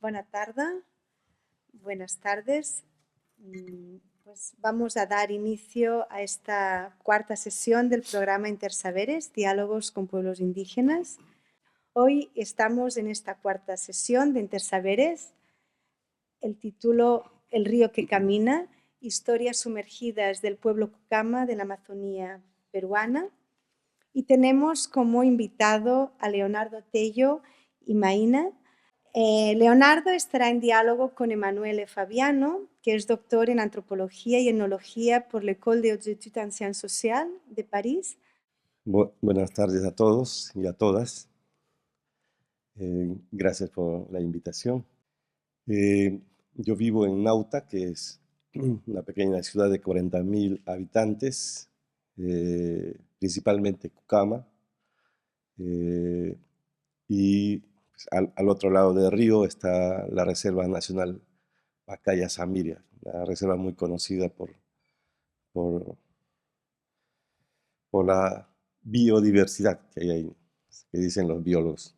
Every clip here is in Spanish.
Bona tarda, buenas tardes. Pues vamos a dar inicio a esta cuarta sesión del programa Intersaberes, Diálogos con Pueblos Indígenas. Hoy estamos en esta cuarta sesión de Intersaberes. El título El río que camina, historias sumergidas del pueblo Cucama de la Amazonía peruana. Y tenemos como invitado a Leonardo Tello y Maína. Leonardo estará en diálogo con Emanuele Fabiano, que es doctor en Antropología y Etnología por l'École des études en Sciences Sociales de París. Buenas tardes a todos y a todas. Gracias por la invitación. Yo vivo en Nauta, que es una pequeña ciudad de 40.000 habitantes, principalmente Cucama. Y pues, al otro lado del río está la Reserva Nacional Pacaya-Samiria, una reserva muy conocida por, por la biodiversidad que hay ahí, que dicen los biólogos.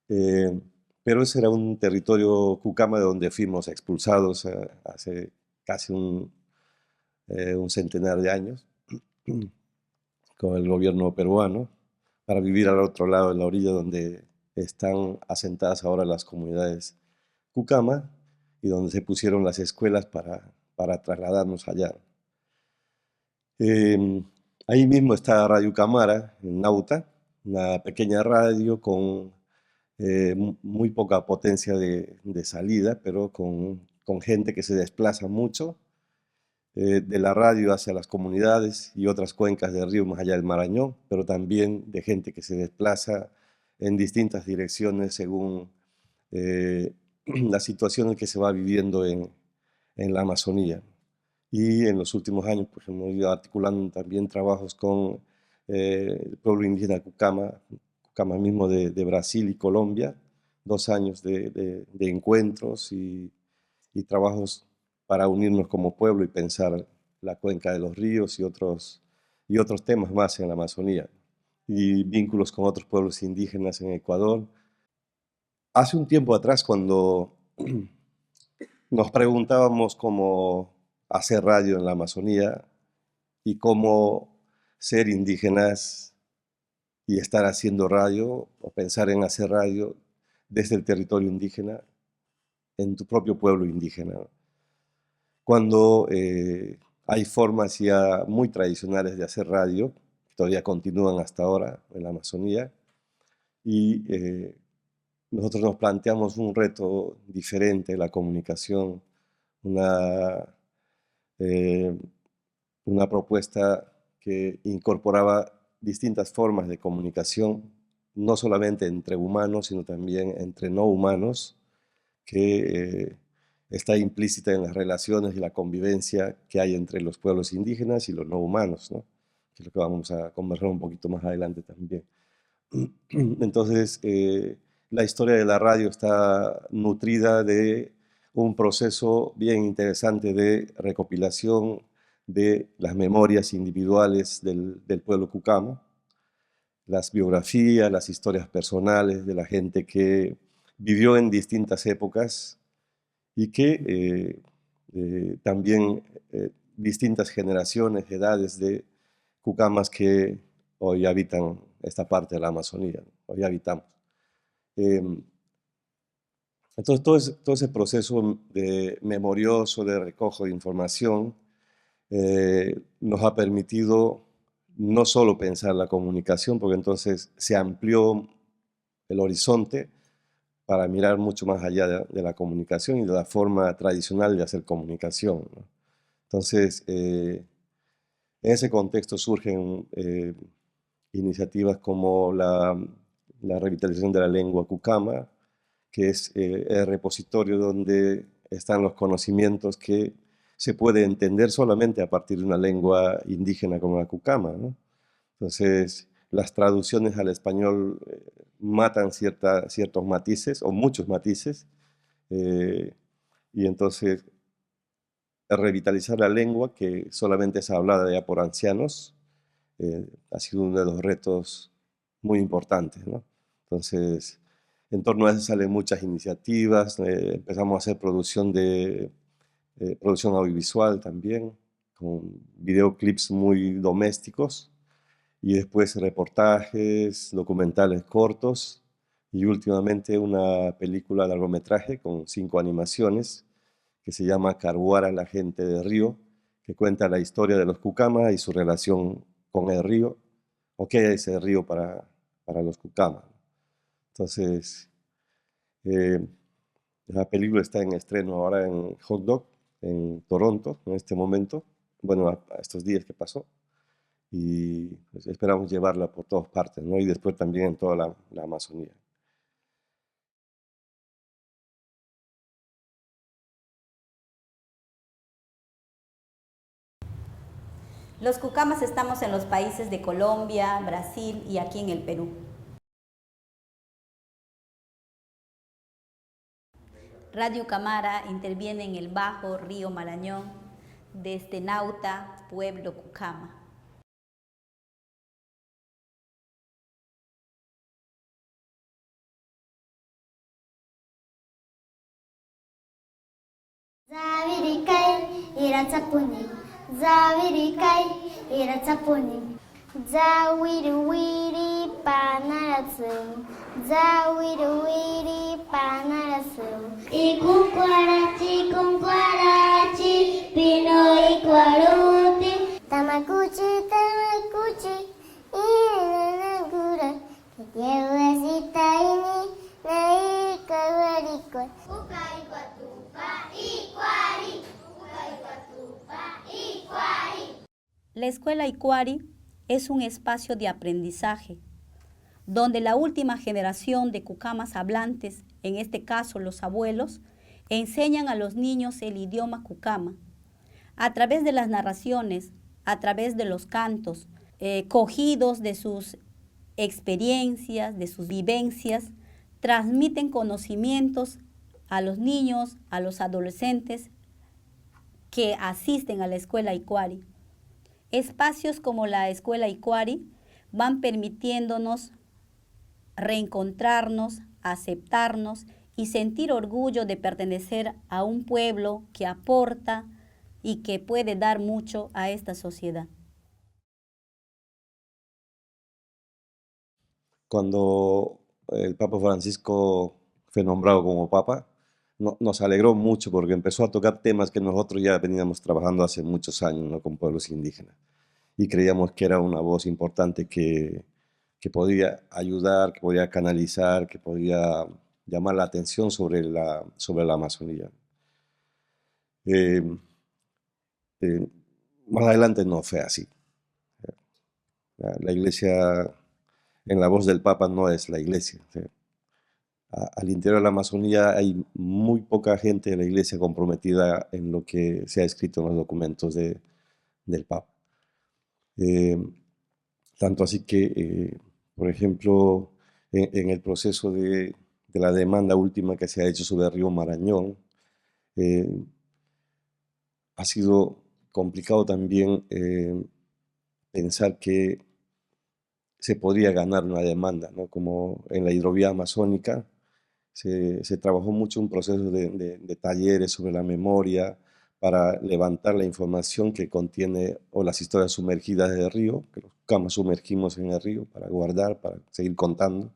Pero ese era un territorio Cucama de donde fuimos expulsados hace casi un centenar de años con el gobierno peruano para vivir al otro lado de la orilla donde están asentadas ahora las comunidades Cucama y donde se pusieron las escuelas para trasladarnos allá. Ahí mismo está Radio Camara, en Nauta, una pequeña radio con muy poca potencia de salida, pero con gente que se desplaza mucho de la radio hacia las comunidades y otras cuencas del río más allá del Marañón, pero también de gente que se desplaza en distintas direcciones según la situación en que se va viviendo en la Amazonía. Y en los últimos años pues, hemos ido articulando también trabajos con el pueblo indígena Cucama mismo de Brasil y Colombia, 2 años de encuentros y trabajos para unirnos como pueblo y pensar la cuenca de los ríos y otros temas más en la Amazonía, y vínculos con otros pueblos indígenas en Ecuador. Hace un tiempo atrás, cuando nos preguntábamos cómo hacer radio en la Amazonía y cómo ser indígenas y estar haciendo radio o pensar en hacer radio desde el territorio indígena, en tu propio pueblo indígena. Cuando hay formas ya muy tradicionales de hacer radio, que todavía continúan hasta ahora en la Amazonía, y nosotros nos planteamos un reto diferente, la comunicación, una, eh, una propuesta que incorporaba distintas formas de comunicación, no solamente entre humanos, sino también entre no humanos, que está implícita en las relaciones y la convivencia que hay entre los pueblos indígenas y los no humanos, ¿no? Que es lo que vamos a conversar un poquito más adelante también. Entonces, la historia de la radio está nutrida de un proceso bien interesante de recopilación de las memorias individuales del pueblo Cucama, las biografías, las historias personales de la gente que vivió en distintas épocas y que también distintas generaciones, edades de Cucamas que hoy habitan esta parte de la Amazonía, hoy habitamos. Entonces todo ese proceso memorioso de recojo de información nos ha permitido no solo pensar la comunicación, porque entonces se amplió el horizonte para mirar mucho más allá de la comunicación y de la forma tradicional de hacer comunicación, ¿no? Entonces, en ese contexto surgen iniciativas como la revitalización de la lengua Cucama, que es el repositorio donde están los conocimientos que se puede entender solamente a partir de una lengua indígena como la Cucama, ¿no? Entonces, las traducciones al español matan ciertos matices, o muchos matices, y entonces revitalizar la lengua, que solamente es hablada ya por ancianos, ha sido uno de los retos muy importantes, ¿no? Entonces, En torno a eso salen muchas iniciativas, empezamos a hacer producción audiovisual también, con videoclips muy domésticos, y después reportajes, documentales cortos, y últimamente una película largometraje con 5 animaciones que se llama Carhuara, la gente de Río, que cuenta la historia de los Cucamas y su relación con el río, o qué es el río para los Cucamas. Entonces, eh, la película está en estreno ahora en Hot Dog, en Toronto, en este momento, bueno, a estos días que pasó, y pues, esperamos llevarla por todas partes, ¿no? Y después también en toda la Amazonía. Los Cucamas estamos en los países de Colombia, Brasil y aquí en el Perú. Radio Camara interviene en el Bajo Río Marañón desde Nauta, pueblo Cucama. Zawirikai iratsapuni, zawirikai iratsapuni, zawiri wiri panaratsu, zawiri wiri panaratsu. Ikunkwarachi, pino ikwaruti, tamakuchi, inanagura, que llevasita ini, naikawarikwa. La escuela Icuari es un espacio de aprendizaje, donde la última generación de cucamas hablantes, en este caso los abuelos, enseñan a los niños el idioma cucama, a través de las narraciones, a través de los cantos, cogidos de sus experiencias, de sus vivencias, transmiten conocimientos a los niños, a los adolescentes que asisten a la escuela Icuari. Espacios como la escuela Icuari van permitiéndonos reencontrarnos, aceptarnos y sentir orgullo de pertenecer a un pueblo que aporta y que puede dar mucho a esta sociedad. Cuando el Papa Francisco fue nombrado como Papa, nos alegró mucho porque empezó a tocar temas que nosotros ya veníamos trabajando hace muchos años, ¿no? Con pueblos indígenas. Y creíamos que era una voz importante que podía ayudar, que podía canalizar, que podía llamar la atención sobre la Amazonía. Eh, eh, Más adelante no fue así. La iglesia, en la voz del Papa, no es la iglesia. ¿Sí? Al interior de la Amazonía hay muy poca gente de la iglesia comprometida en lo que se ha escrito en los documentos del Papa. Tanto así que, por ejemplo, en el proceso de la demanda última que se ha hecho sobre el río Marañón, ha sido complicado también pensar que se podría ganar una demanda, ¿no? Como en la hidrovía amazónica se trabajó mucho un proceso de talleres sobre la memoria para levantar la información que contiene o las historias sumergidas del río, que los camas sumergimos en el río para guardar, para seguir contando.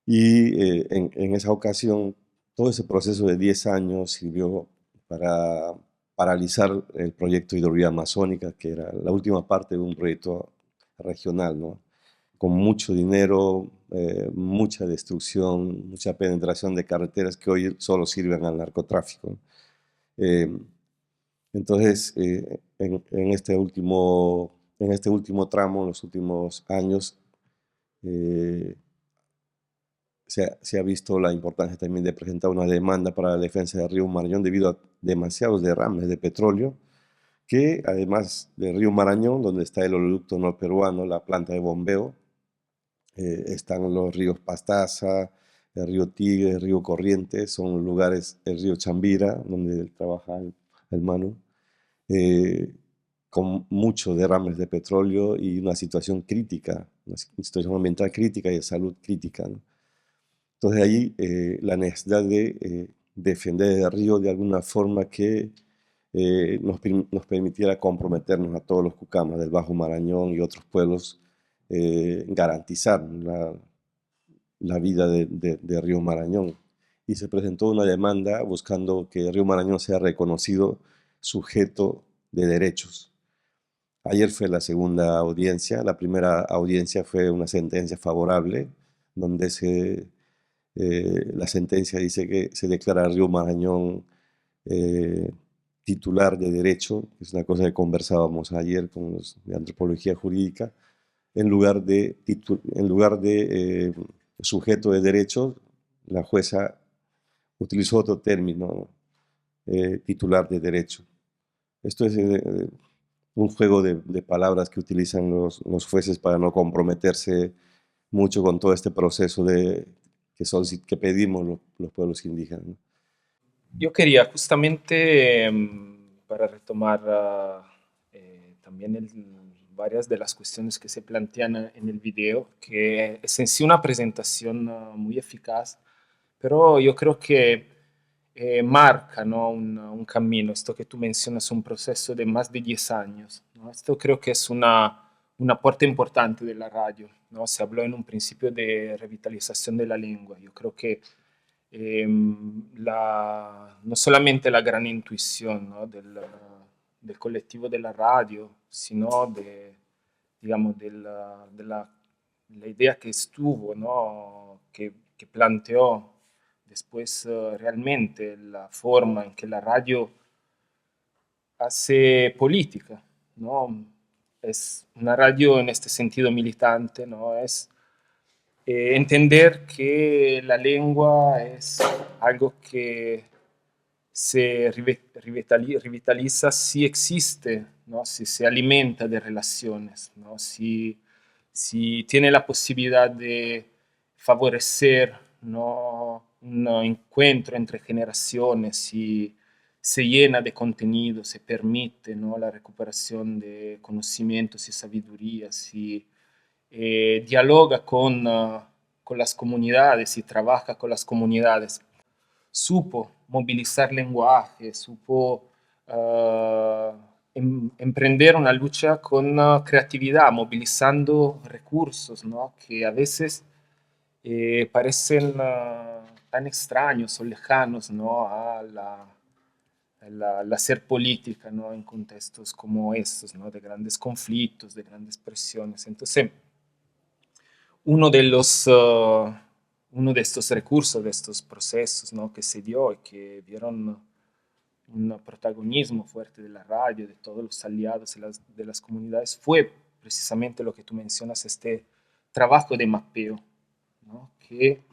Y en esa ocasión, todo ese proceso de 10 años sirvió para paralizar el proyecto Hidrovía Amazónica, que era la última parte de un proyecto regional, ¿no? Con mucho dinero, mucha destrucción, mucha penetración de carreteras que hoy solo sirven al narcotráfico. Eh, entonces, en este último tramo, en los últimos años, se ha visto la importancia también de presentar una demanda para la defensa del río Marañón debido a demasiados derrames de petróleo, que además del río Marañón, donde está el oleoducto norperuano, la planta de bombeo, están los ríos Pastaza, el río Tigre, el río Corrientes, son lugares, el río Chambira, donde trabaja el Manu, con muchos derrames de petróleo y una situación crítica, una situación ambiental crítica y de salud crítica, ¿no? Entonces ahí la necesidad de defender el río de alguna forma que nos permitiera comprometernos a todos los cucamas del Bajo Marañón y otros pueblos, garantizar la vida de Río Marañón. Y se presentó una demanda buscando que Río Marañón sea reconocido sujeto de derechos. Ayer fue la segunda audiencia. La primera audiencia fue una sentencia favorable, donde la sentencia dice que se declara a Río Marañón titular de derecho, que es una cosa que conversábamos ayer con los de antropología jurídica, en lugar de sujeto de derecho. La jueza utilizó otro término, titular de derecho. Esto es un juego de palabras que utilizan los jueces para no comprometerse mucho con todo este proceso que pedimos los pueblos indígenas, ¿no? Yo quería justamente, para retomar también varias de las cuestiones que se plantean en el video, que es en sí una presentación muy eficaz, pero yo creo que marca, ¿no? un camino. Esto que tú mencionas, un proceso de más de 10 años, ¿no? Esto creo que es un aporte importante de la radio, ¿no? Se habló en un principio de revitalización de la lengua. Yo creo que no solamente la gran intuición, ¿no? del colectivo de la radio, sino digamos, de la idea que estuvo, ¿no? que planteó después realmente la forma en que la radio hace política, ¿no? Es una radio en este sentido militante, ¿no? Es entender que la lengua es algo que se revitaliza si existe, ¿no? Si se alimenta de relaciones, ¿no? Si tiene la posibilidad de favorecer, ¿no? un encuentro entre generaciones, si se llena de contenido, se permite, ¿no? la recuperación de conocimientos y sabiduría, si dialoga con las comunidades y trabaja con las comunidades. Supo movilizar lenguaje, supo emprender una lucha con creatividad, movilizando recursos, ¿no? que a veces parecen tan extraños o lejanos, ¿no? al hacer política, ¿no? en contextos como estos, ¿no? de grandes conflictos, de grandes presiones. Entonces, uno de estos recursos, de estos procesos, ¿no? que se dio y que vieron un protagonismo fuerte de la radio, de todos los aliados de las comunidades, fue precisamente lo que tú mencionas, este trabajo de mapeo, ¿no? que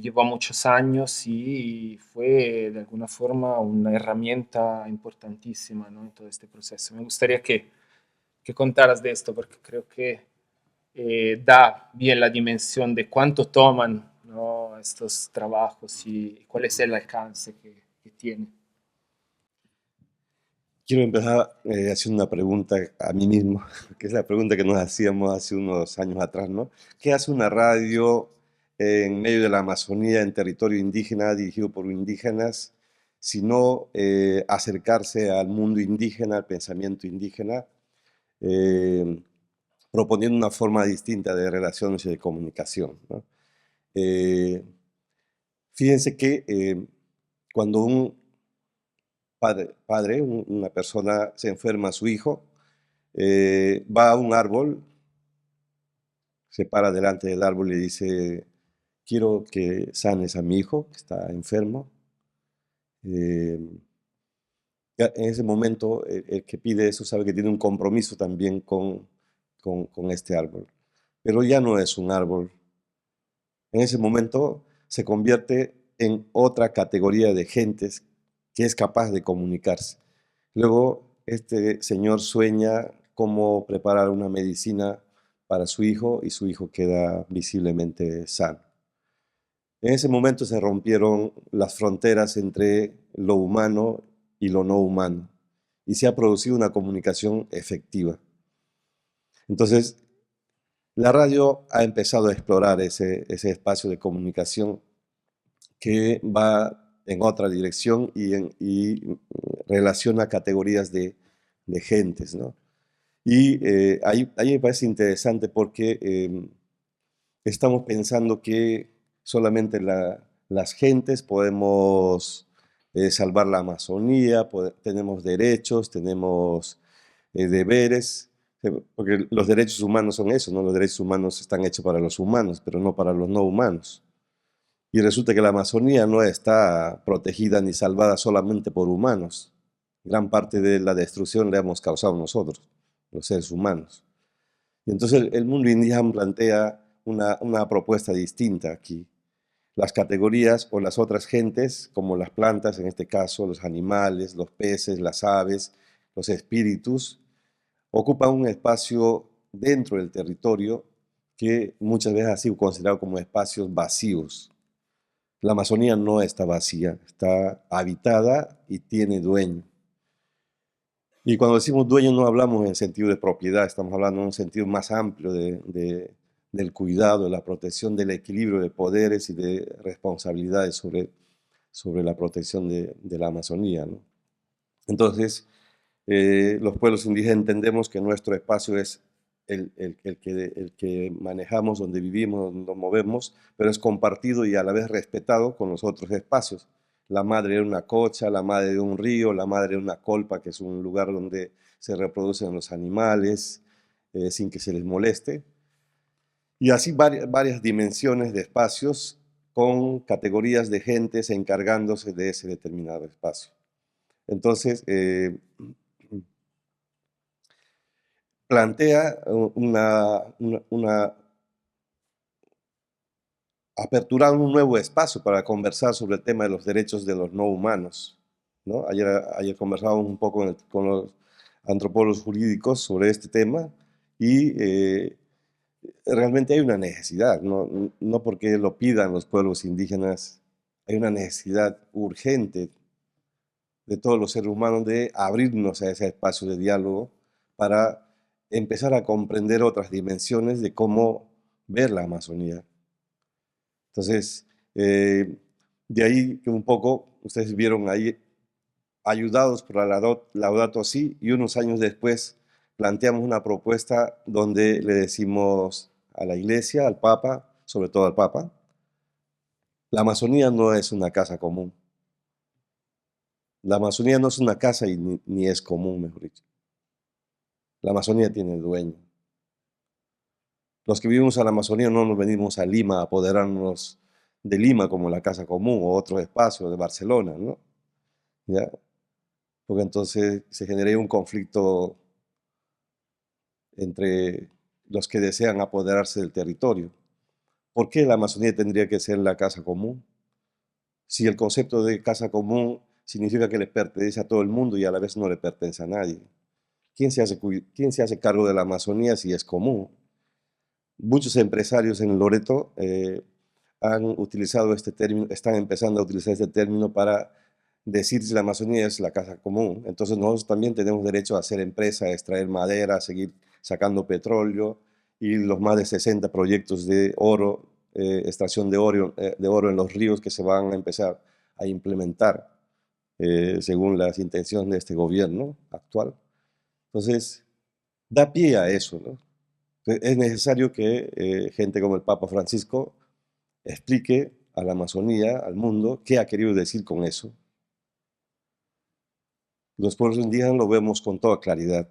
llevó muchos años y fue de alguna forma una herramienta importantísima, ¿no? en todo este proceso. Me gustaría que contaras de esto, porque creo que da bien la dimensión de cuánto toman, ¿no? estos trabajos y cuál es el alcance que tiene. Quiero empezar haciendo una pregunta a mí mismo, que es la pregunta que nos hacíamos hace unos años atrás, ¿no? ¿Qué hace una radio en medio de la Amazonía, en territorio indígena, dirigido por indígenas, sino acercarse al mundo indígena, al pensamiento indígena, proponiendo una forma distinta de relaciones y de comunicación, ¿no? Fíjense que cuando un padre, una persona se enferma a su hijo, va a un árbol, se para delante del árbol y le dice: quiero que sanes a mi hijo que está enfermo. En ese momento el que pide eso sabe que tiene un compromiso también con este árbol, pero ya no es un árbol. En ese momento se convierte en otra categoría de gentes que es capaz de comunicarse. Luego este señor sueña cómo preparar una medicina para su hijo y su hijo queda visiblemente sano. En ese momento se rompieron las fronteras entre lo humano y lo no humano y se ha producido una comunicación efectiva. Entonces, La radio ha empezado a explorar ese espacio de comunicación que va en otra dirección y relaciona categorías de gentes, ¿no? Y ahí me parece interesante porque estamos pensando que solamente las gentes podemos salvar la Amazonía, tenemos derechos, tenemos deberes, porque los derechos humanos son eso, ¿no? Los derechos humanos están hechos para los humanos, pero no para los no humanos. Y resulta que la Amazonía no está protegida ni salvada solamente por humanos. Gran parte de la destrucción la hemos causado nosotros, los seres humanos. Y entonces el mundo indígena plantea una propuesta distinta aquí. Las categorías o las otras gentes, como las plantas, en este caso, los animales, los peces, las aves, los espíritus, ocupan un espacio dentro del territorio que muchas veces ha sido considerado como espacios vacíos. La Amazonía no está vacía, está habitada y tiene dueño. Y cuando decimos dueño no hablamos en sentido de propiedad, estamos hablando en un sentido más amplio del cuidado, de la protección, del equilibrio de poderes y de responsabilidades sobre la protección de la Amazonía, ¿no? Entonces, los pueblos indígenas entendemos que nuestro espacio es el que manejamos, donde vivimos, donde nos movemos, pero es compartido y a la vez respetado con los otros espacios. La madre de una cocha, la madre de un río, la madre de una colpa, que es un lugar donde se reproducen los animales sin que se les moleste. Y así varias dimensiones de espacios con categorías de gentes encargándose de ese determinado espacio. Entonces, plantea aperturar un nuevo espacio para conversar sobre el tema de los derechos de los no humanos, ¿no? Ayer conversábamos un poco con los antropólogos jurídicos sobre este tema y realmente hay una necesidad, no porque lo pidan los pueblos indígenas, hay una necesidad urgente de todos los seres humanos de abrirnos a ese espacio de diálogo para empezar a comprender otras dimensiones de cómo ver la Amazonía. Entonces, de ahí que un poco, ustedes vieron ahí, ayudados por la Laudato Si, y unos años después planteamos una propuesta donde le decimos a la Iglesia, al Papa, sobre todo al Papa, la Amazonía no es una casa común. La Amazonía no es una casa y ni es común, mejor dicho. La Amazonía tiene dueño. Los que vivimos en la Amazonía no nos venimos a Lima a apoderarnos de Lima como la casa común o otro espacio de Barcelona, ¿no? ¿Ya? Porque entonces se generaría un conflicto entre los que desean apoderarse del territorio. ¿Por qué la Amazonía tendría que ser la casa común? Si el concepto de casa común significa que le pertenece a todo el mundo y a la vez no le pertenece a nadie. ¿Quién se hace cargo de la Amazonía si es común? Muchos empresarios en Loreto han utilizado este término, están empezando a utilizar este término para decir si la Amazonía es la casa común. Entonces nosotros también tenemos derecho a hacer empresa, a extraer madera, a seguir sacando petróleo y los más de 60 proyectos de oro, extracción de oro en los ríos que se van a empezar a implementar según las intenciones de este gobierno actual. Entonces, da pie a eso, ¿no? Es necesario que gente como el Papa Francisco explique a la Amazonía, al mundo, qué ha querido decir con eso. Los pueblos indígenas lo vemos con toda claridad.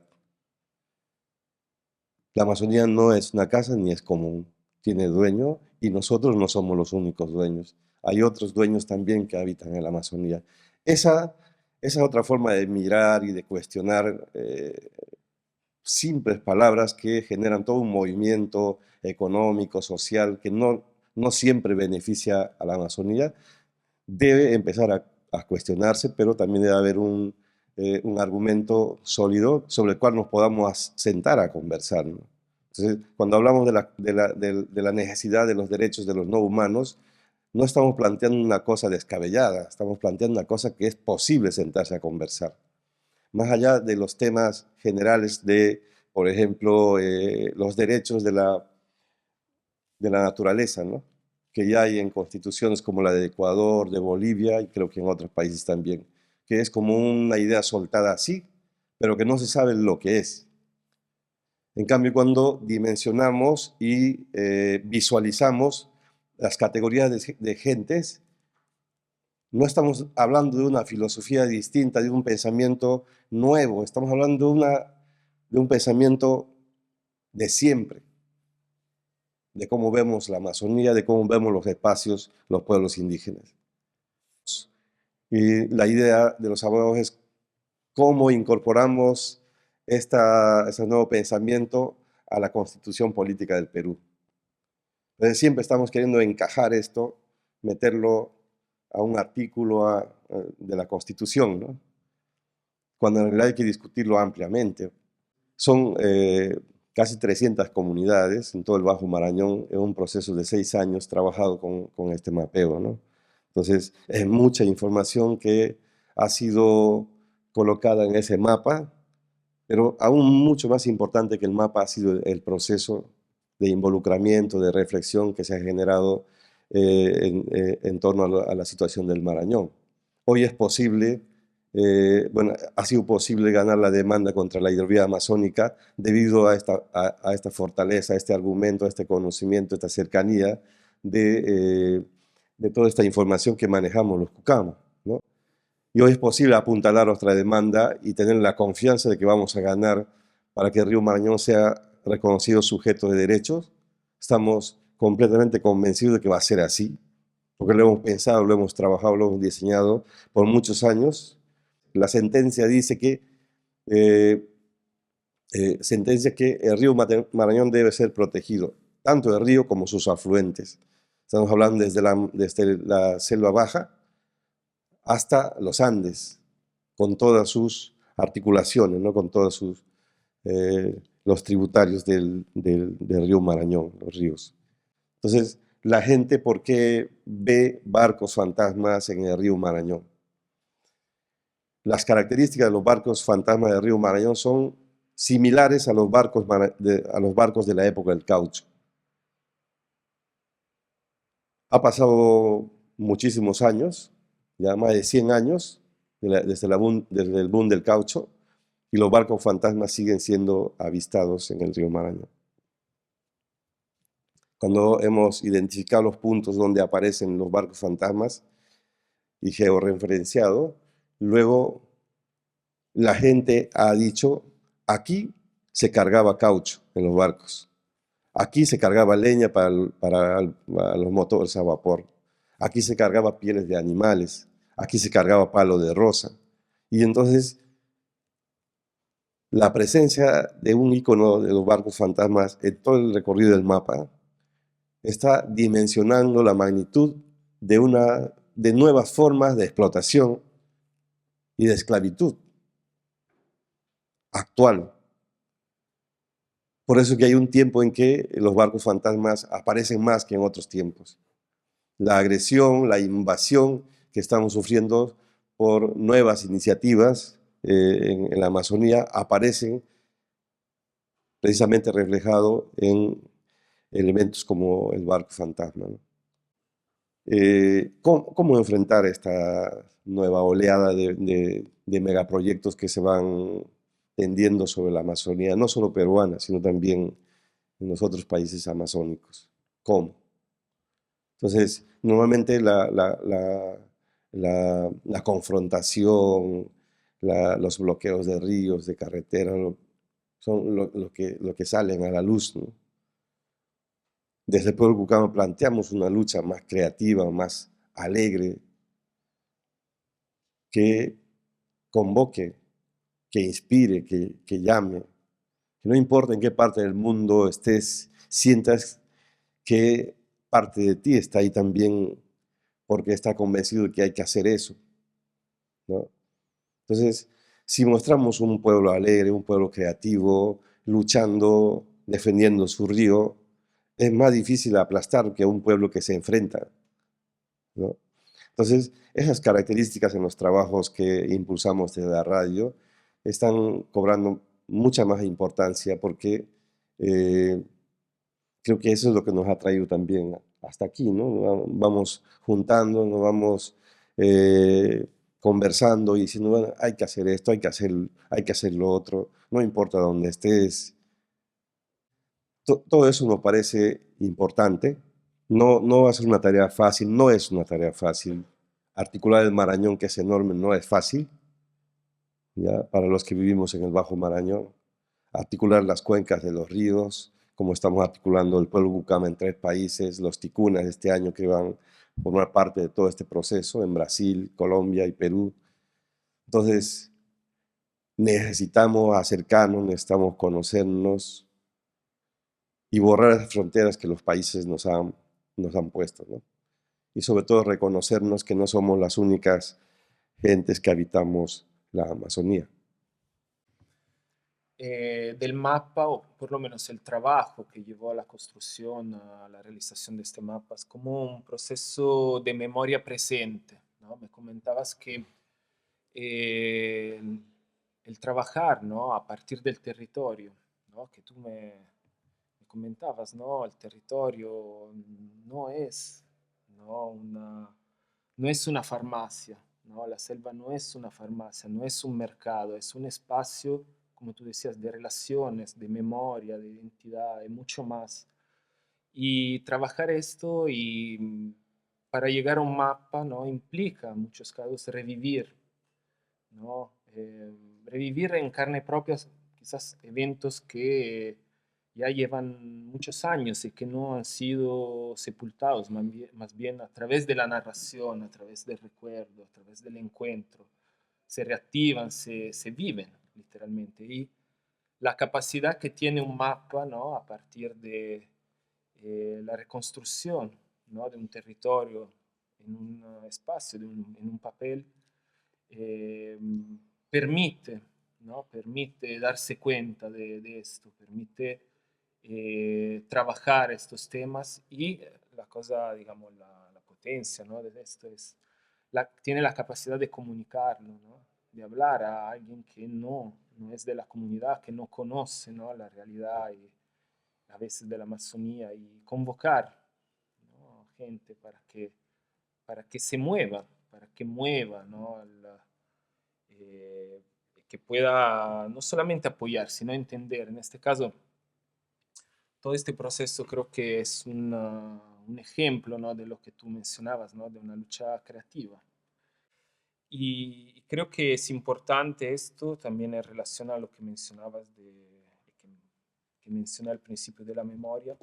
La Amazonía no es una casa ni es común. Tiene dueño y nosotros no somos los únicos dueños. Hay otros dueños también que habitan en la Amazonía. Esa otra forma de mirar y de cuestionar simples palabras que generan todo un movimiento económico, social, que no siempre beneficia a la Amazonía, debe empezar a cuestionarse, pero también debe haber un argumento sólido sobre el cual nos podamos sentar a conversar, ¿no? Entonces, cuando hablamos de la necesidad de los derechos de los no humanos, no estamos planteando una cosa descabellada, estamos planteando una cosa que es posible sentarse a conversar. Más allá de los temas generales de, por ejemplo, los derechos de la de la naturaleza, ¿no? Que ya hay en constituciones como la de Ecuador, de Bolivia y creo que en otros países también, que es como una idea soltada así, pero que no se sabe lo que es. En cambio, cuando dimensionamos y visualizamos las categorías de gentes, no estamos hablando de una filosofía distinta, de un pensamiento nuevo, estamos hablando de un pensamiento de siempre, de cómo vemos la Amazonía, de cómo vemos los espacios, los pueblos indígenas. Y la idea de los abogados es cómo incorporamos ese nuevo pensamiento a la constitución política del Perú. Entonces siempre estamos queriendo encajar esto, meterlo a un artículo de la Constitución, ¿no? Cuando en realidad hay que discutirlo ampliamente. Son casi 300 comunidades en todo el Bajo Marañón en un proceso de 6 años trabajado con este mapeo, ¿no? Entonces, es mucha información que ha sido colocada en ese mapa, pero aún mucho más importante que el mapa ha sido el proceso de involucramiento, de reflexión que se ha generado en torno a la situación del Marañón. Hoy es posible, ha sido posible ganar la demanda contra la hidrovía amazónica debido a esta fortaleza, a este argumento, a este conocimiento, a esta cercanía de toda esta información que manejamos los cucamas, ¿no? Y hoy es posible apuntalar nuestra demanda y tener la confianza de que vamos a ganar para que el río Marañón sea reconocido sujeto de derechos. Estamos completamente convencidos de que va a ser así, porque lo hemos pensado, lo hemos trabajado, lo hemos diseñado por muchos años. La sentencia dice que, el río Marañón debe ser protegido, tanto el río como sus afluentes. Estamos hablando desde la selva baja hasta los Andes, con todas sus articulaciones, ¿no? Con todos los tributarios del río Marañón, los ríos. Entonces, la gente, ¿por qué ve barcos fantasmas en el río Marañón? Las características de los barcos fantasmas del río Marañón son similares a los barcos de la época del caucho. Ha pasado muchísimos años, ya más de 100 años, desde el boom del caucho, y los barcos fantasmas siguen siendo avistados en el río Marañón. Cuando hemos identificado los puntos donde aparecen los barcos fantasmas y georreferenciado, luego la gente ha dicho, aquí se cargaba caucho en los barcos, aquí se cargaba leña para los motores a vapor, aquí se cargaba pieles de animales, aquí se cargaba palo de rosa. Y entonces la presencia de un icono de los barcos fantasmas en todo el recorrido del mapa está dimensionando la magnitud de nuevas formas de explotación y de esclavitud actual. Por eso que hay un tiempo en que los barcos fantasmas aparecen más que en otros tiempos. La agresión, la invasión que estamos sufriendo por nuevas iniciativas en la Amazonía aparecen precisamente reflejado en elementos como el barco fantasma, ¿no? ¿Cómo enfrentar esta nueva oleada de megaproyectos que se van tendiendo sobre la Amazonía, no solo peruana, sino también en los otros países amazónicos? ¿Cómo? Entonces, normalmente la confrontación, los bloqueos de ríos, de carreteras, son lo que salen a la luz, ¿no? Desde el pueblo cucama planteamos una lucha más creativa, más alegre, que convoque, que inspire, que llame. Que no importa en qué parte del mundo estés, sientas que parte de ti está ahí también porque está convencido de que hay que hacer eso, ¿no? Entonces, si mostramos un pueblo alegre, un pueblo creativo, luchando, defendiendo su río, es más difícil aplastar que un pueblo que se enfrenta, ¿no? Entonces, esas características en los trabajos que impulsamos desde la radio están cobrando mucha más importancia porque creo que eso es lo que nos ha traído también hasta aquí, ¿no? Vamos juntando, nos vamos conversando y diciendo, bueno, hay que hacer esto, hay que hacer lo otro, no importa dónde estés. Todo eso nos parece importante. No va a ser una tarea fácil, no es una tarea fácil. Articular el Marañón, que es enorme, no es fácil, ¿ya? Para los que vivimos en el Bajo Marañón. Articular las cuencas de los ríos, como estamos articulando el pueblo Bucama en 3 países, los ticunas este año que van a formar parte de todo este proceso en Brasil, Colombia y Perú. Entonces, necesitamos acercarnos, necesitamos conocernos y borrar las fronteras que los países nos han puesto, ¿no? Y sobre todo reconocernos que no somos las únicas gentes que habitamos la Amazonía. Del mapa, o por lo menos el trabajo que llevó a la construcción, a la realización de este mapa, es como un proceso de memoria presente, ¿no? Me comentabas que el trabajar, ¿no? A partir del territorio, ¿no? Que tú me comentabas, ¿no? El territorio no es, ¿no? No es una farmacia, ¿no? La selva no es una farmacia, no es un mercado, es un espacio, como tú decías, de relaciones, de memoria, de identidad, de mucho más. Y trabajar esto para llegar a un mapa, ¿no? Implica en muchos casos revivir, ¿no? Revivir en carne propia quizás eventos que ya llevan muchos años y que no han sido sepultados, más bien a través de la narración, a través del recuerdo, a través del encuentro, se reactivan, se viven literalmente. Y la capacidad que tiene un mapa, ¿no? A partir de la reconstrucción, ¿no? De un territorio en un espacio, en un papel, eh, permite, ¿no? Permite darse cuenta de esto, permite trabajar estos temas y la cosa, digamos, la potencia, ¿no? De esto es, tiene la capacidad de comunicarlo, ¿no? De hablar a alguien que no es de la comunidad, que no conoce, ¿no? La realidad y a veces de la Amazonía y convocar, ¿no? Gente para que se mueva, para que mueva, ¿no? Eh, que pueda no solamente apoyar, sino entender. En este caso, todo este proceso creo que es un ejemplo, ¿no? De lo que tú mencionabas, ¿no? De una lucha creativa. Y creo que es importante esto también en relación a lo que mencionabas que mencioné al principio de la memoria,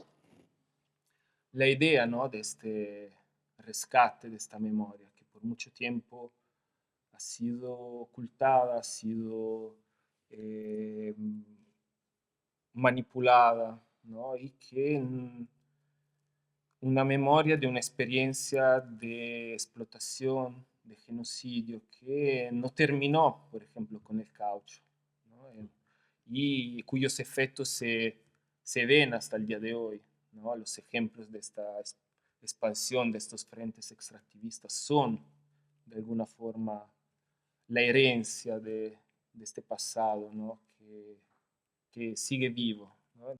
la idea, ¿no? De este rescate de esta memoria que por mucho tiempo ha sido ocultada, ha sido eh, manipulada, ¿no? Y que una memoria de una experiencia de explotación, de genocidio, que no terminó, por ejemplo, con el caucho, ¿no? Y cuyos efectos se ven hasta el día de hoy, ¿no? Los ejemplos de esta expansión de estos frentes extractivistas son, de alguna forma, la herencia de este pasado, ¿no? Que sigue vivo, ¿no?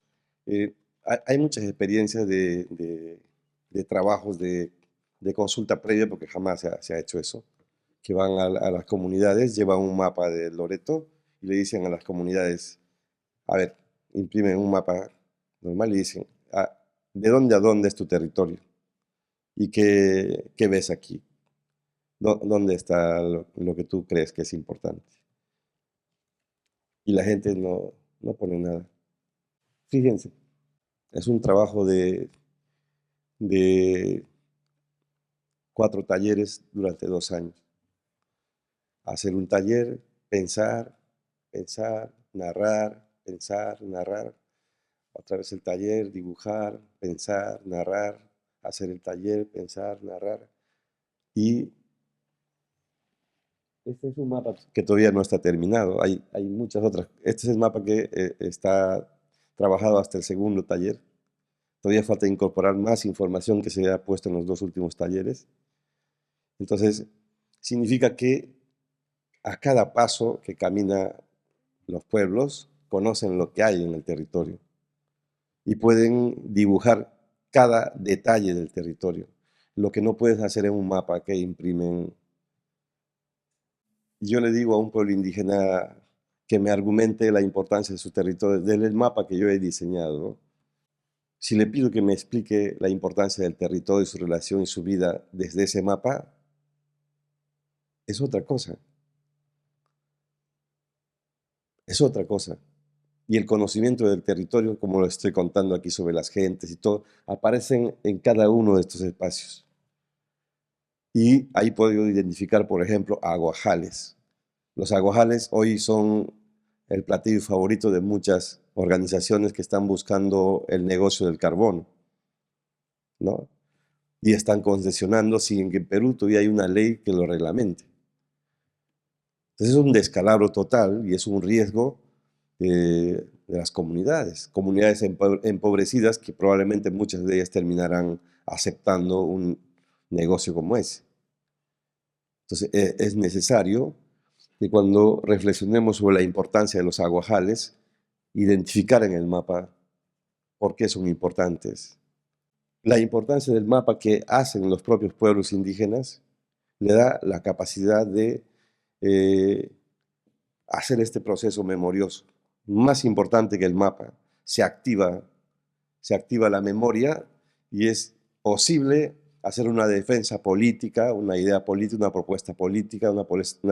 Hay muchas experiencias de trabajos de consulta previa, porque jamás se ha hecho eso, que van a las comunidades, llevan un mapa de Loreto y le dicen a las comunidades, a ver, imprimen un mapa normal y dicen, ¿de dónde a dónde es tu territorio? ¿Y qué ves aquí? ¿Dónde está lo que tú crees que es importante? Y la gente no pone nada. Fíjense, es un trabajo de 4 talleres durante 2 años. Hacer un taller, pensar, narrar, pensar, narrar. Otra vez el taller, dibujar, pensar, narrar, hacer el taller, pensar, narrar. Y este es un mapa que todavía no está terminado. Hay muchas otras. Este es el mapa que está trabajado hasta el segundo taller. Todavía falta incorporar más información que se ha puesto en los 2 últimos talleres. Entonces, significa que a cada paso que camina los pueblos, conocen lo que hay en el territorio. y pueden dibujar cada detalle del territorio. Lo que no puedes hacer en un mapa que imprimen. Yo le digo a un pueblo indígena que me argumente la importancia de su territorio, del mapa que yo he diseñado, ¿no? Si le pido que me explique la importancia del territorio, su relación y su vida desde ese mapa, es otra cosa. Es otra cosa. Y el conocimiento del territorio, como lo estoy contando aquí sobre las gentes y todo, aparecen en cada uno de estos espacios. Y ahí puedo identificar, por ejemplo, aguajales. Los aguajales hoy son el platillo favorito de muchas organizaciones que están buscando el negocio del carbón, ¿no? Y están concesionando sin que en Perú todavía hay una ley que lo reglamente. Entonces es un descalabro total y es un riesgo de las comunidades empobrecidas que probablemente muchas de ellas terminarán aceptando un negocio como ese. Entonces es necesario que cuando reflexionemos sobre la importancia de los aguajales, identificar en el mapa por qué son importantes. La importancia del mapa que hacen los propios pueblos indígenas le da la capacidad de hacer este proceso memorioso. Más importante que el mapa, se activa la memoria y es posible hacer una defensa política, una idea política, una propuesta política, una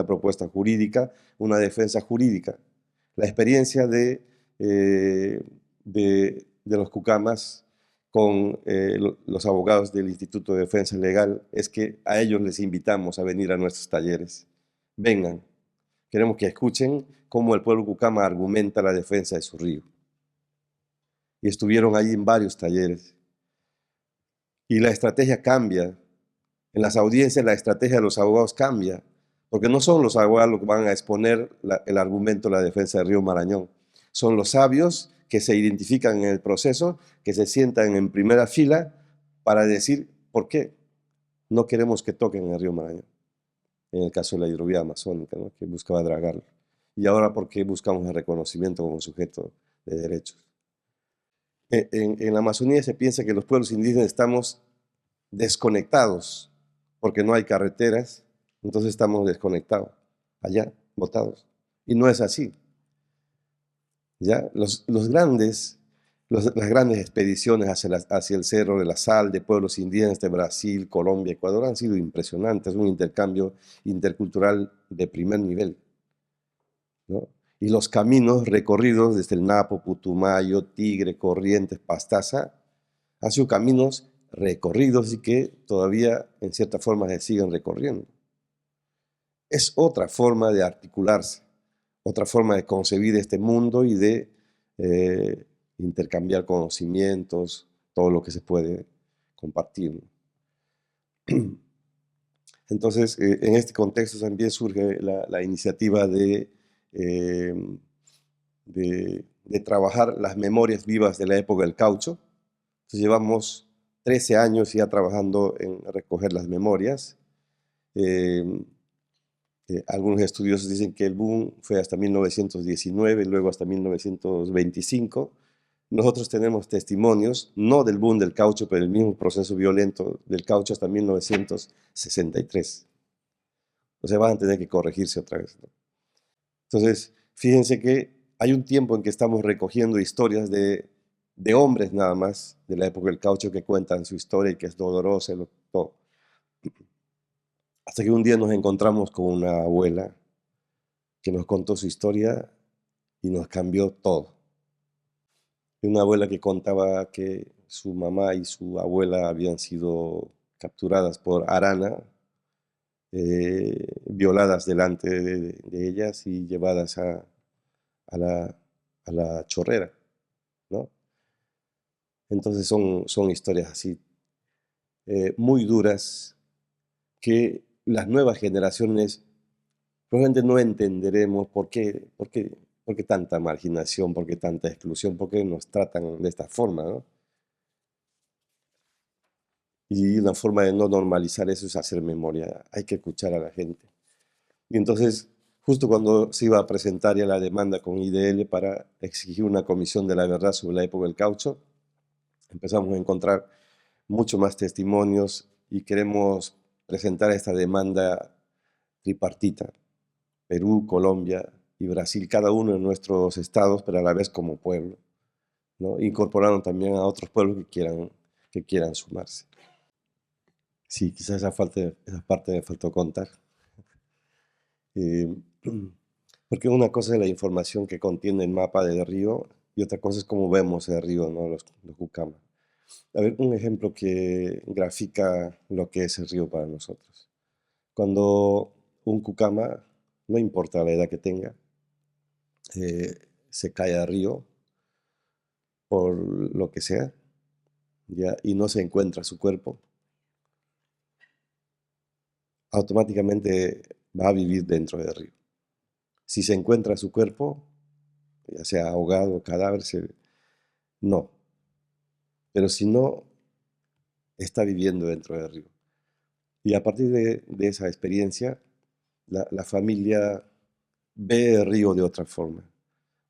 propuesta jurídica, una defensa jurídica. La experiencia de los cucamas con los abogados del Instituto de Defensa Legal es que a ellos les invitamos a venir a nuestros talleres. Vengan, queremos que escuchen cómo el pueblo cucama argumenta la defensa de su río. Y estuvieron ahí en varios talleres. Y la estrategia cambia. En las audiencias la estrategia de los abogados cambia, porque no son los abogados los que van a exponer el argumento de la defensa del río Marañón. Son los sabios que se identifican en el proceso, que se sientan en primera fila para decir por qué no queremos que toquen el río Marañón. En el caso de la hidrovía amazónica, ¿no?, que buscaba dragarlo. Y ahora, ¿por qué buscamos el reconocimiento como sujeto de derechos? En la Amazonía se piensa que los pueblos indígenas estamos desconectados porque no hay carreteras, entonces estamos desconectados, allá, botados. Y no es así. ¿Ya? Las grandes expediciones hacia el Cerro de la Sal de pueblos indígenas de Brasil, Colombia, Ecuador han sido impresionantes, un intercambio intercultural de primer nivel, ¿no? Y los caminos recorridos desde el Napo, Putumayo, Tigre, Corrientes, Pastaza, han sido caminos recorridos y que todavía en cierta forma se siguen recorriendo. Es otra forma de articularse, otra forma de concebir este mundo y de intercambiar conocimientos, todo lo que se puede compartir. Entonces, en este contexto también surge la iniciativa de trabajar las memorias vivas de la época del caucho. Entonces, llevamos 13 años ya trabajando en recoger las memorias. Algunos estudiosos dicen que el boom fue hasta 1919, luego hasta 1925. Nosotros tenemos testimonios, no del boom del caucho, pero el mismo proceso violento del caucho hasta 1963. O sea, van a tener que corregirse otra vez, ¿no? Entonces, fíjense que hay un tiempo en que estamos recogiendo historias de hombres nada más, de la época del caucho, que cuentan su historia y que es dolorosa, todo. Hasta que un día nos encontramos con una abuela que nos contó su historia y nos cambió todo. Una abuela que contaba que su mamá y su abuela habían sido capturadas por Arana, violadas delante de ellas y llevadas a la chorrera, ¿no? Entonces son historias así, muy duras, que las nuevas generaciones probablemente no entenderemos por qué tanta marginación, por qué tanta exclusión, por qué nos tratan de esta forma, ¿no? Y una forma de no normalizar eso es hacer memoria, hay que escuchar a la gente. Y entonces, justo cuando se iba a presentar ya la demanda con IDL para exigir una comisión de la verdad sobre la época del caucho, empezamos a encontrar mucho más testimonios y queremos presentar esta demanda tripartita, Perú, Colombia y Brasil, cada uno en nuestros estados, pero a la vez como pueblo, ¿no? Incorporando también a otros pueblos que quieran sumarse. Sí, quizás esa parte me faltó contar. Eh, porque una cosa es la información que contiene el mapa del río y otra cosa es cómo vemos el río, ¿no? Los Cucamas. A ver, un ejemplo que grafica lo que es el río para nosotros. Cuando un Cucama, no importa la edad que tenga, se cae al río por lo que sea, ¿ya? Y no se encuentra su cuerpo, automáticamente va a vivir dentro del río. Si se encuentra su cuerpo, ya sea ahogado o cadáver, no. Pero si no, está viviendo dentro del río. Y a partir de esa experiencia, la familia ve el río de otra forma.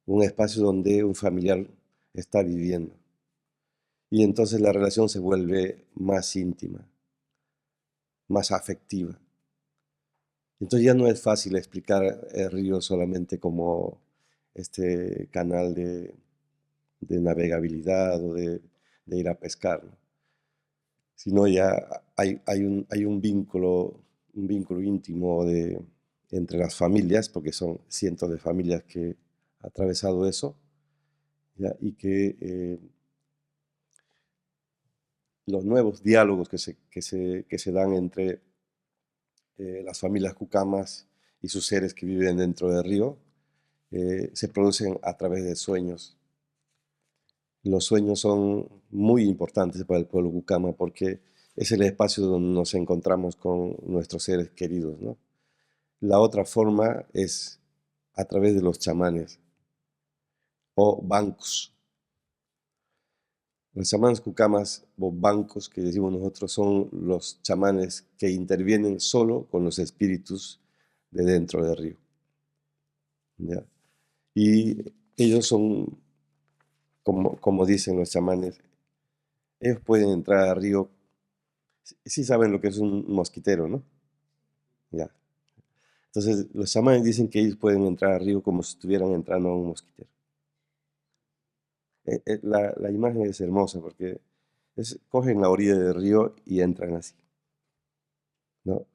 Un espacio donde un familiar está viviendo. Y entonces la relación se vuelve más íntima, más afectiva. Entonces ya no es fácil explicar el río solamente como este canal de navegabilidad o de ir a pescar, ¿no? Sino ya hay un vínculo íntimo entre las familias, porque son cientos de familias que han atravesado eso, ¿ya? Y que los nuevos diálogos que se dan entre las familias cucamas y sus seres que viven dentro del río, se producen a través de sueños. Los sueños son muy importantes para el pueblo cucama porque es el espacio donde nos encontramos con nuestros seres queridos, ¿no? La otra forma es a través de los chamanes o bancos. Los chamanes cucamas o bancos que decimos nosotros son los chamanes que intervienen solo con los espíritus de dentro del río, ¿ya? Y ellos son, como dicen los chamanes, ellos pueden entrar al río. Sí saben lo que es un mosquitero, ¿no? Ya. Entonces, los chamanes dicen que ellos pueden entrar al río como si estuvieran entrando a un mosquitero. La imagen es hermosa porque cogen la orilla del río y entran así, ¿no?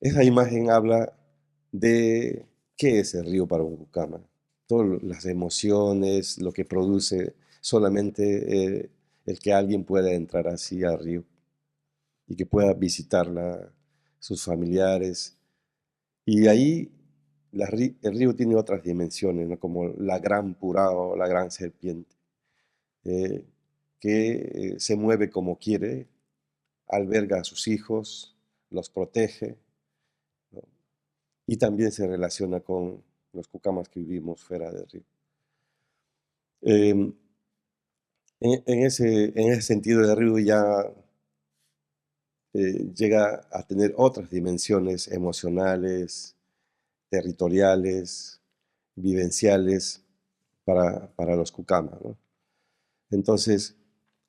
Esa imagen habla de qué es el río para un cucama. Todas las emociones, lo que produce solamente el que alguien pueda entrar así al río y que pueda visitarla, sus familiares. Y ahí el río tiene otras dimensiones, ¿no? Como la gran purao, la gran serpiente, que se mueve como quiere, alberga a sus hijos, los protege, ¿no? Y también se relaciona con los cucamas que vivimos fuera del río. En ese sentido, el río ya llega a tener otras dimensiones emocionales, territoriales, vivenciales para los cucamas, ¿no? Entonces,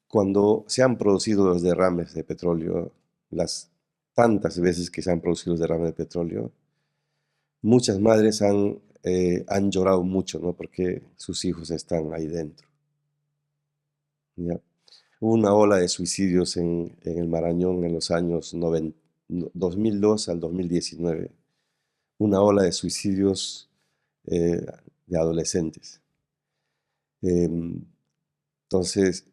cuando se han producido los derrames de petróleo, las tantas veces que se han producido los derrames de petróleo, muchas madres han llorado mucho, ¿no? Porque sus hijos están ahí dentro, ¿ya? Hubo una ola de suicidios en el Marañón en los años 2002 al 2019. Una ola de suicidios de adolescentes. Entonces,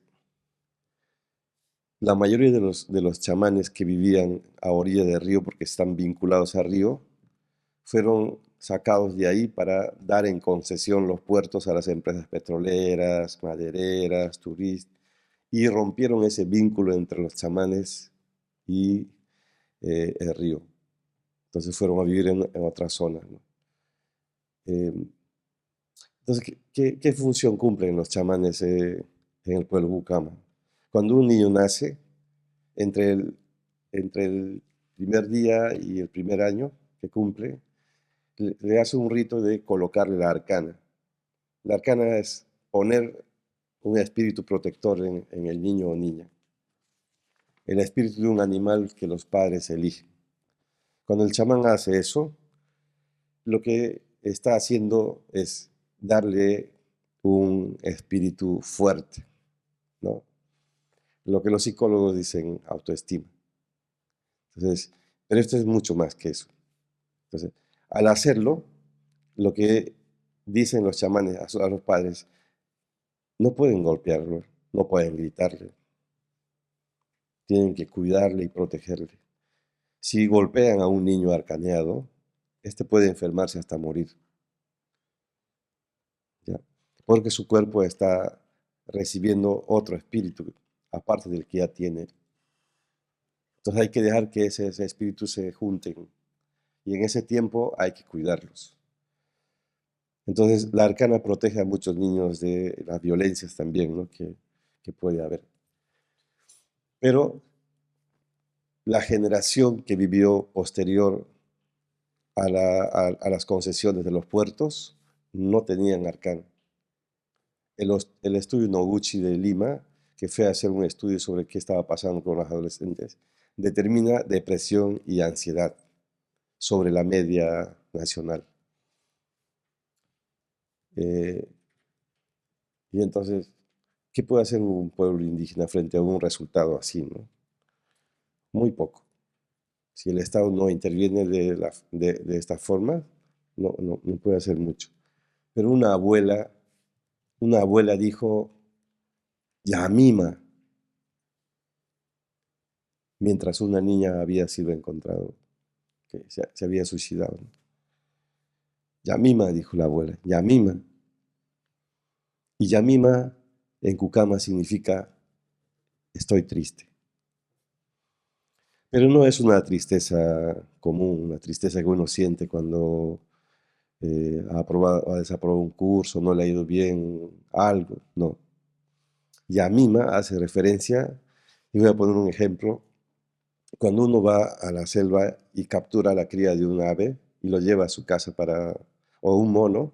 la mayoría de los chamanes que vivían a orilla del río, porque están vinculados al río, fueron sacados de ahí para dar en concesión los puertos a las empresas petroleras, madereras, turísticas, y rompieron ese vínculo entre los chamanes y el río. Entonces fueron a vivir en otra zona, ¿no? Entonces, ¿qué función cumplen los chamanes en el pueblo cucama? Cuando un niño nace, entre el primer día y el primer año que cumple, le hace un rito de colocarle la arcana. La arcana es poner un espíritu protector en el niño o niña. El espíritu de un animal que los padres eligen. Cuando el chamán hace eso, lo que está haciendo es darle un espíritu fuerte, ¿no? Lo que los psicólogos dicen autoestima. Entonces, pero esto es mucho más que eso. Entonces, al hacerlo, lo que dicen los chamanes a los padres, no pueden golpearlo, no pueden gritarle, tienen que cuidarle y protegerle. Si golpean a un niño arcaneado, este puede enfermarse hasta morir, ¿ya? Porque su cuerpo está recibiendo otro espíritu, aparte del que ya tiene. Entonces hay que dejar que ese espíritu se junten, y en ese tiempo hay que cuidarlos. Entonces la arcana protege a muchos niños de las violencias también, ¿no? que puede haber. Pero la generación que vivió posterior a las concesiones de los puertos no tenían arcana. El estudio Noguchi de Lima, que fue a hacer un estudio sobre qué estaba pasando con los adolescentes, determina depresión y ansiedad sobre la media nacional. Y entonces, ¿qué puede hacer un pueblo indígena frente a un resultado así, ¿no? Muy poco. Si el Estado no interviene de esta forma, no puede hacer mucho. Pero una abuela dijo, Yamima, mientras una niña había sido encontrado, que se había suicidado, ¿no? Yamima, dijo la abuela, Yamima. Y Yamima en Cucama significa estoy triste. Pero no es una tristeza común, una tristeza que uno siente cuando ha desaprobado un curso, no le ha ido bien algo, no. Yamima hace referencia, y voy a poner un ejemplo, cuando uno va a la selva y captura la cría de un ave y lo lleva a su casa o un mono,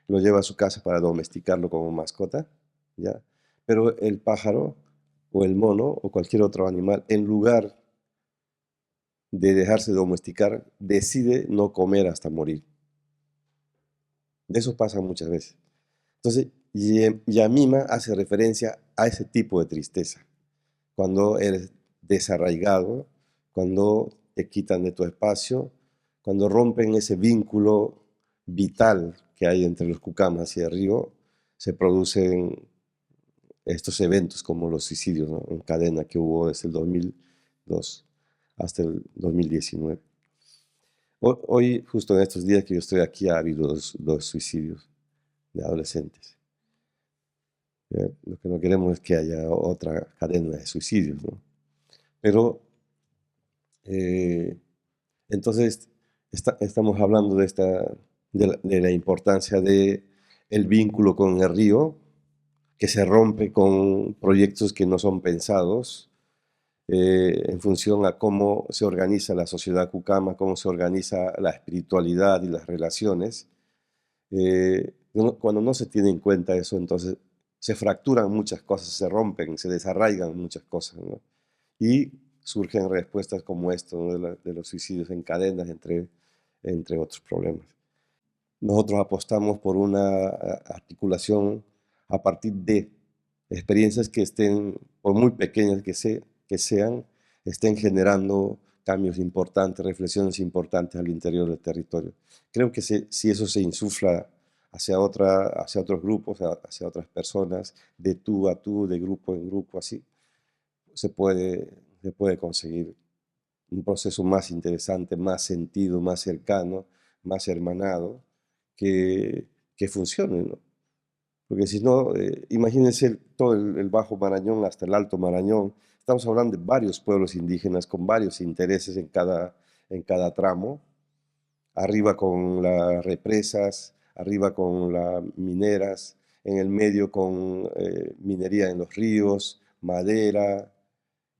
lo lleva a su casa para domesticarlo como mascota, ¿ya? Pero el pájaro o el mono o cualquier otro animal, en lugar de dejarse domesticar, decide no comer hasta morir. De eso pasa muchas veces. Entonces, Yamima hace referencia a ese tipo de tristeza. Cuando eres desarraigado, cuando te quitan de tu espacio, cuando rompen ese vínculo vital que hay entre los cucamas y el río, se producen estos eventos como los suicidios, ¿no? En cadena que hubo desde el 2002 hasta el 2019. Hoy, justo en estos días que yo estoy aquí, ha habido dos suicidios de adolescentes. Lo que no queremos es que haya otra cadena de suicidios, ¿no? Pero, entonces, estamos hablando de la importancia del vínculo con el río, que se rompe con proyectos que no son pensados, en función a cómo se organiza la sociedad cucama, cómo se organiza la espiritualidad y las relaciones. Cuando no se tiene en cuenta eso, entonces se fracturan muchas cosas, se rompen, se desarraigan muchas cosas, ¿no? Y surgen respuestas como esto, ¿no? de los suicidios en cadenas, entre otros problemas. Nosotros apostamos por una articulación a partir de experiencias que estén, por muy pequeñas que sean, estén generando cambios importantes, reflexiones importantes al interior del territorio. Creo que si eso se insufla hacia otros grupos, hacia otras personas, de tú a tú, de grupo en grupo, así, se puede conseguir un proceso más interesante, más sentido, más cercano, más hermanado, que funcione, ¿no? Porque si no, imagínense todo el Bajo Marañón hasta el Alto Marañón. Estamos hablando de varios pueblos indígenas con varios intereses en cada tramo. Arriba con las represas, arriba con las mineras, en el medio con minería en los ríos, madera,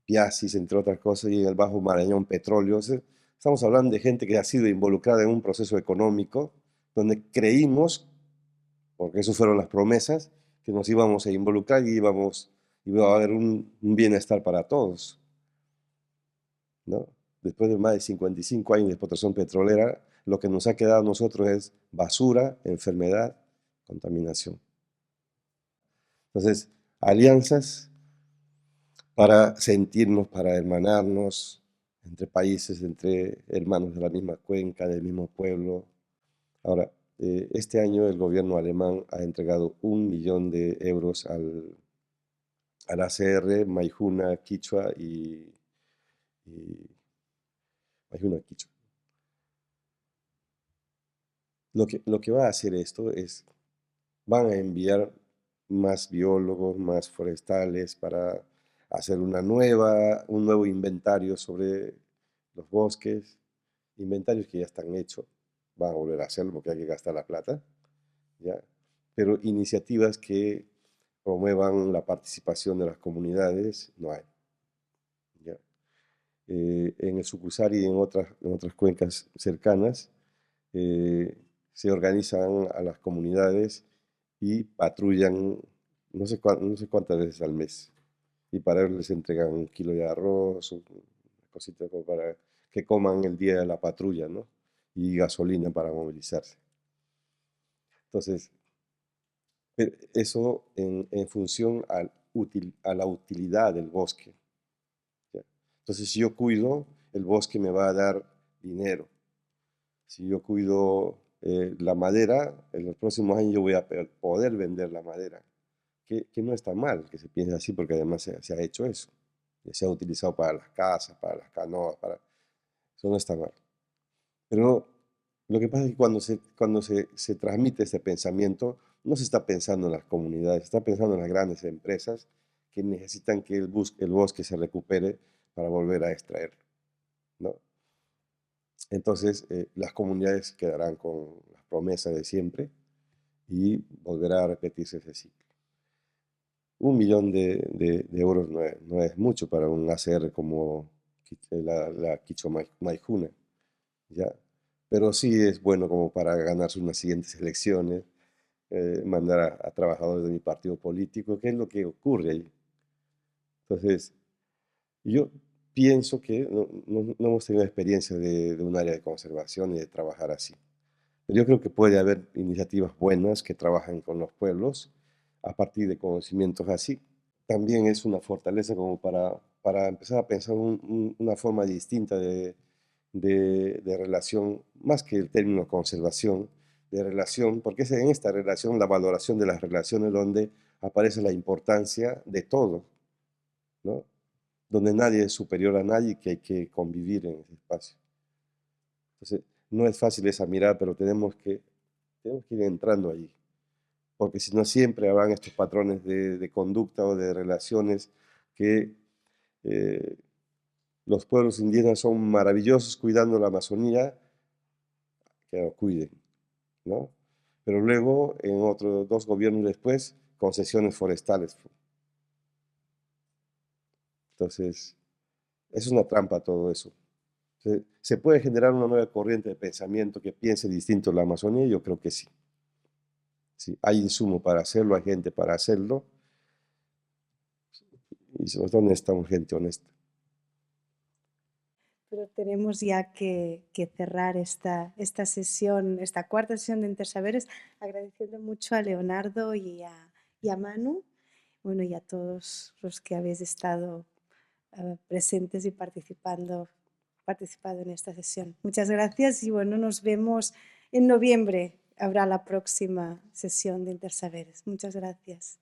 piacis, entre otras cosas, y en el Bajo Marañón petróleo. O sea, estamos hablando de gente que ha sido involucrada en un proceso económico donde creímos, porque eso fueron las promesas, que nos íbamos a involucrar y iba a haber un bienestar para todos, ¿no? Después de más de 55 años de explotación petrolera, lo que nos ha quedado a nosotros es basura, enfermedad, contaminación. Entonces, alianzas para sentirnos, para hermanarnos entre países, entre hermanos de la misma cuenca, del mismo pueblo. Ahora, este año el gobierno alemán ha entregado 1 millón de euros al ACR, Maijuna, Quichua y Maijuna, Quichua. Lo que va a hacer esto es, van a enviar más biólogos, más forestales para hacer un nuevo inventario sobre los bosques, inventarios que ya están hechos, van a volver a hacerlo porque hay que gastar la plata, ¿ya? Pero iniciativas que promuevan la participación de las comunidades no hay, ¿ya? En el Sucusari y en otras cuencas cercanas se organizan a las comunidades y patrullan no sé cuántas veces al mes. Y para ellos les entregan 1 kilo de arroz, una cosita como para que coman el día de la patrulla, ¿no? Y gasolina para movilizarse. Entonces, eso en función a la utilidad del bosque, ¿ya? Entonces, si yo cuido, el bosque me va a dar dinero. Si yo cuido la madera, en los próximos años yo voy a poder vender la madera. Que no está mal que se piense así, porque además se ha hecho eso. Se ha utilizado para las casas, para las canoas, eso no está mal. Pero lo que pasa es que cuando se transmite este pensamiento, no se está pensando en las comunidades, se está pensando en las grandes empresas que necesitan que el bosque se recupere para volver a extraerlo, ¿no? Entonces, las comunidades quedarán con las promesas de siempre y volverá a repetirse ese ciclo. 1 millón de euros no es mucho para un ACR como la Quichua Maijuna, ¿ya? Pero sí es bueno como para ganarse unas siguientes elecciones, mandar a trabajadores de mi partido político, que es lo que ocurre ahí. Entonces, yo pienso que no hemos tenido experiencia de un área de conservación y de trabajar así. Pero yo creo que puede haber iniciativas buenas que trabajan con los pueblos a partir de conocimientos así. También es una fortaleza como para empezar a pensar una forma distinta de relación, más que el término conservación, de relación, porque es en esta relación, la valoración de las relaciones, donde aparece la importancia de todo, ¿no? Donde nadie es superior a nadie y que hay que convivir en ese espacio. Entonces, no es fácil esa mirada, pero tenemos que ir entrando allí, porque si no siempre habrán estos patrones de conducta o de relaciones que los pueblos indígenas son maravillosos cuidando la Amazonía, que lo cuiden, ¿no? Pero luego, en otros 2 gobiernos después, concesiones forestales. Entonces, es una trampa todo eso. ¿Se puede generar una nueva corriente de pensamiento que piense distinto en la Amazonía? Yo creo que sí. Sí, hay insumo para hacerlo, hay gente para hacerlo, y sobre todo necesitamos gente honesta. Pero tenemos ya que cerrar esta sesión, esta cuarta sesión de Intersaberes, agradeciendo mucho a Leonardo y a Manu, bueno, y a todos los que habéis estado presentes y participado en esta sesión. Muchas gracias y bueno, nos vemos en noviembre. Habrá la próxima sesión de Intersaberes. Muchas gracias.